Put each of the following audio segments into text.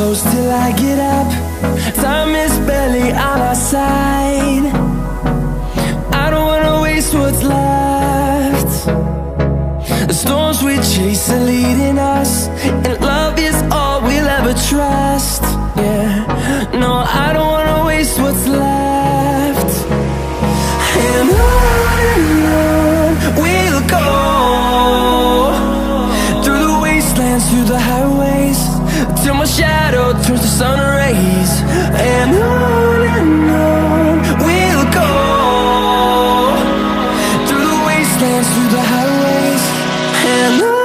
close till I get up. Time is barely on our side. I don't wanna waste what's left. The storms we chase are leading us, and love is all we'll ever trust. Yeah, no, I don't wanna waste what's left. And on we'll go, through the wastelands, through the highways, till my shadow turns to sun rays. And on we'll go, through the wastelands, through the highways, and on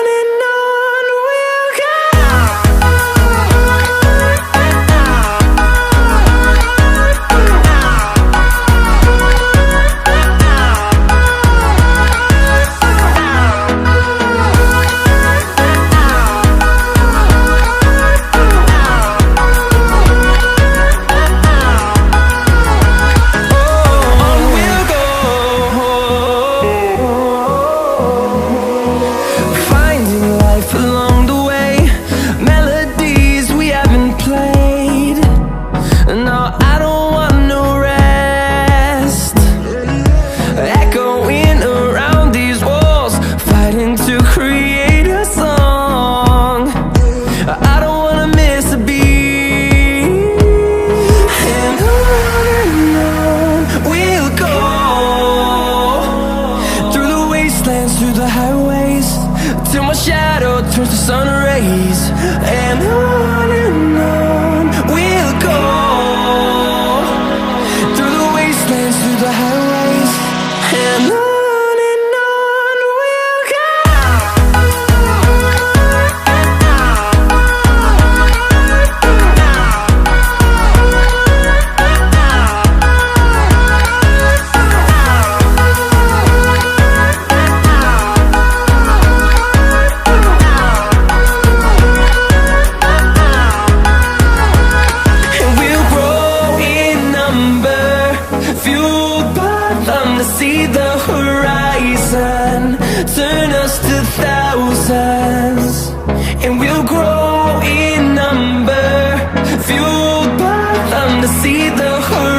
we'll go. Through the highways, till my shadow turns to sun rays. And on we'll go, through the wastelands, through the highways, and on we'll go. See the horizon, turn us to thousands, and we'll grow in number, fueled by them to see the horizon.